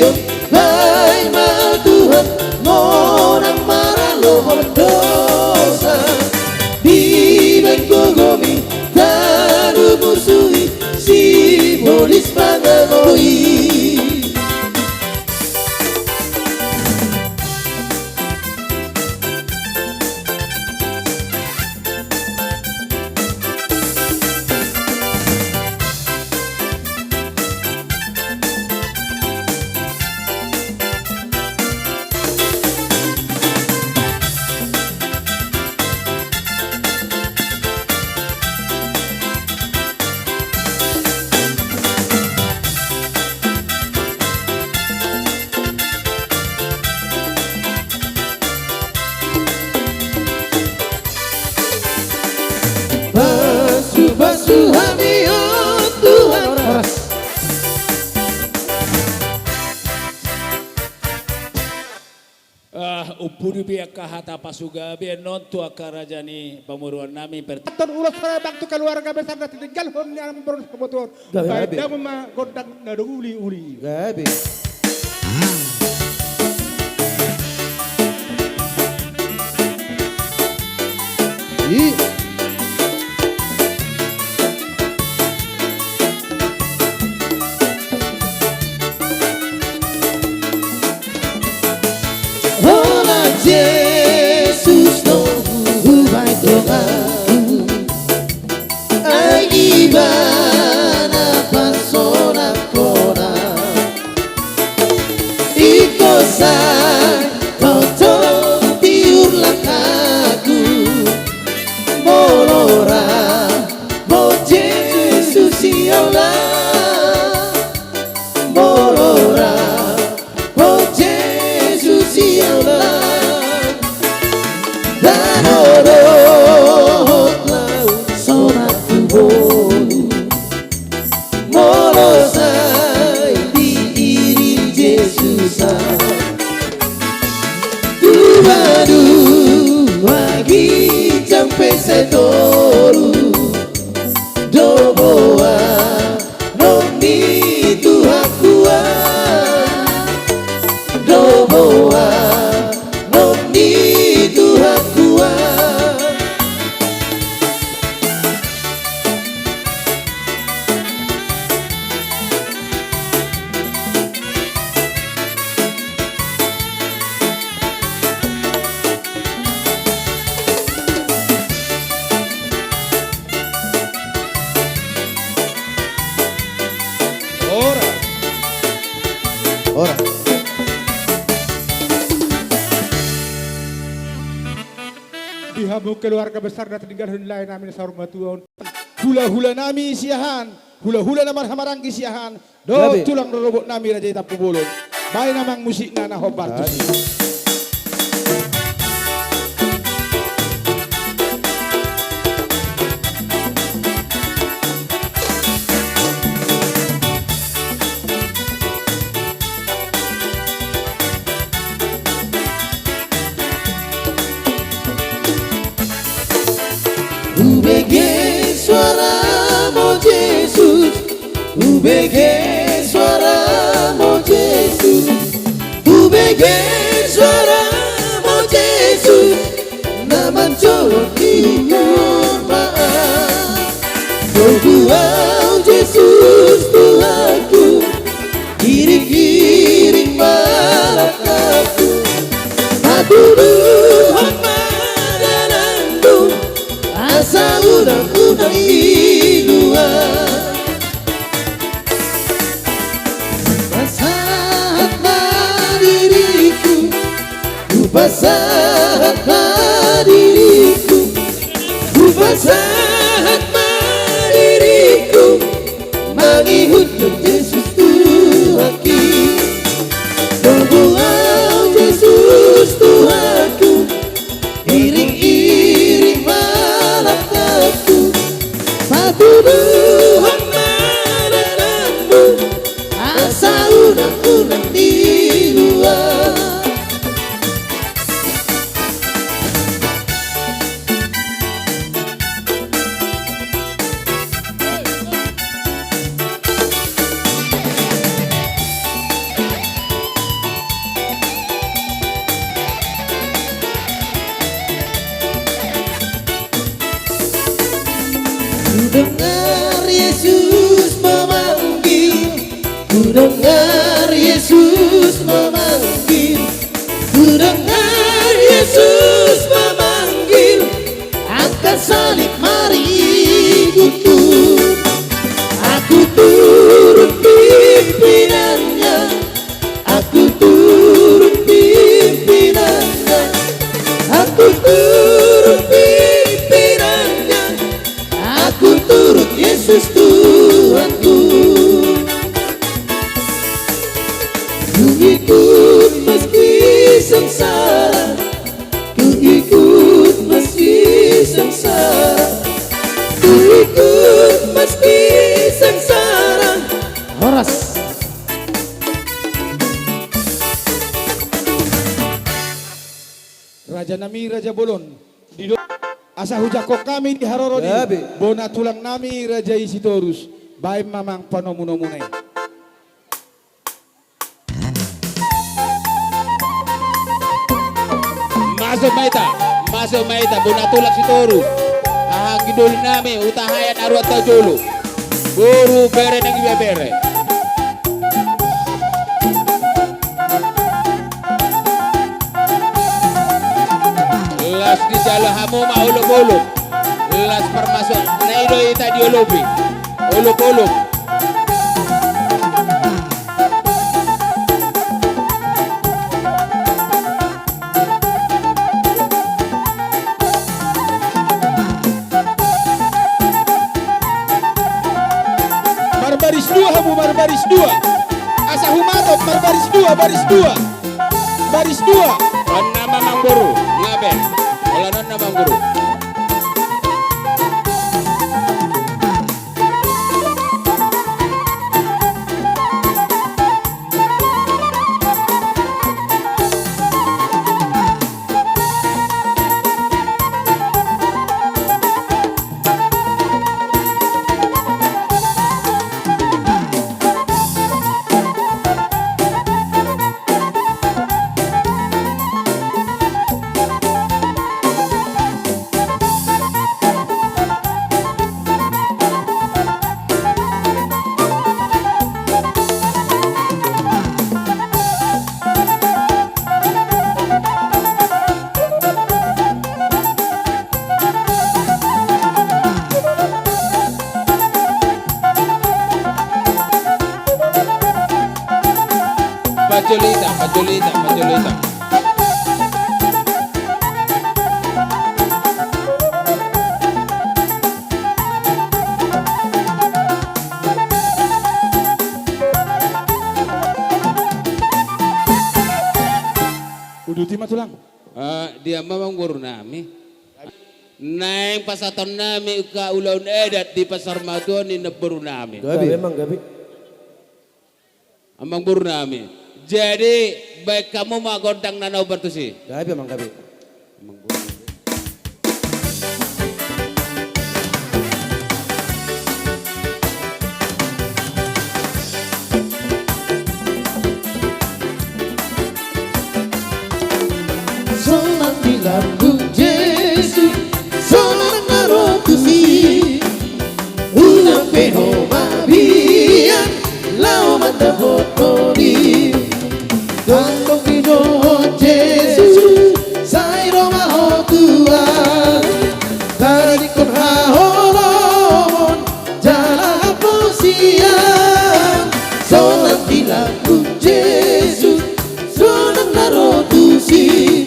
Sion, hai maha Tuhan, orang marah lohon dosa. Di bengkogomi, taruh musuhi, simbolis pangangoi. Basuh hati oh Tuhan. Upuri biak kahata pasuga biar nontu akarajani pamuruan nami Atur ulas para baktu keluarga besar dan tinggal hom yang berus kebutuhan. Baik dah mema gondang nado uli. Gabi. Jesus no hubay doa ay iba na persona kona ikosay totoo tiur lakaku molora mo Jesus siola molora mo Jesus siola. Setoru doboa noni tuhakua doboa noni tuhakua. Ora. Dihamu keluarga besar dan tinggal hendak nami sarumatuon. Hula-hula nami siahan, hula-hula namar hamarangki siahan. Do tulang robot nami raja tapu bolon. Baik namang musik nana hobar. Ubege suaramu Yesus, ubege suaramu Yesus, ubege suaramu Yesus, naman jauh imun maaf. Doa Yesus Tuhanku, iring-iring malakaku, Tuhan madanandu, asa udang-udang iluan. Basahatlah diriku, basahatlah diriku, basahatlah diriku, mengikut Yesus Tuhanku. Doa Yesus Tuhanku, iring-iring malakaku, Tuhan madananmu, asa unang-unang di luar. dengar Yesus memanggil, ku dengar Yesus memanggil, angkat salib mari ikutku. Aku turut pimpinannya, aku turut pimpinannya, aku turut pimpinannya, aku turut Yesus Tuhanku. Ku ikut meski sengsara, ku ikut meski sengsara, ku ikut meski sengsara. Horas. Raja nami Raja Bolon di asa hujakok kami di Harorodi bona tulang nami Raja Isitorus bae mamang panomuno-munai. Masuk maita bona tulak si Toru. Ahang gidul nami utahayan arwat tajulu. Buru bere nang ibe bere. Las di jalo hamu ma uluk-uluk. Las permasuk naido ita di ulubi. Uluk-uluk. Baris dua hamu baris dua. Asa humatok baris dua baris dua. Baris dua. Nama mangguru ngaben. Olah nama mangguru. Pajolita. Udah timah tulang. Dia memang guru nami. Naik pasatan nami ka ulaun edat di pasar Madon ini neburu nami. Memang gabi. Amang buru nami. Jadi baik kamu mau gondang nanau bertusi. Gabi emang gabi. Solang di lambung Yesus, solang narotusi, ulang peho mabian, lau mata botoli. Gandong pidon Yesus, sai Roma ho Tuhan, tarik kon haholon, jalan posian, solang di lambung Yesus, solang narotusi,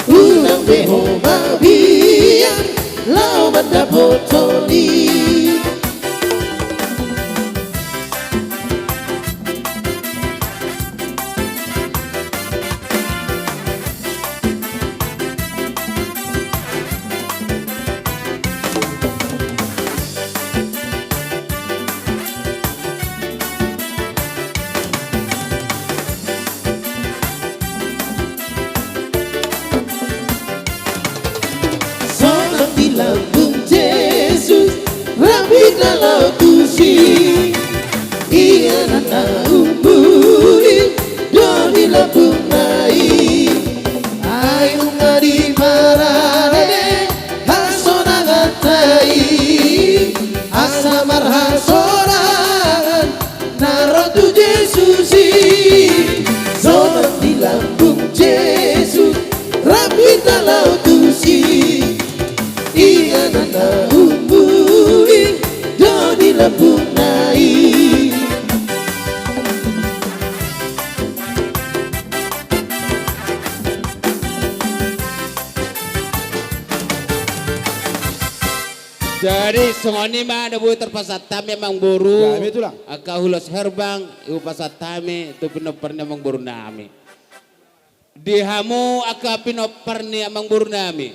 ulang beho mabian, lau mata botoli. Lambung Yesus, Jadi songoni mah ada buat terpasat tami emang buru. Ya, itulah. Aka hulos herbang, ibu pasat tami itu pinopernya emang buru nami. Dihamu aka pinopernya emang buru nami.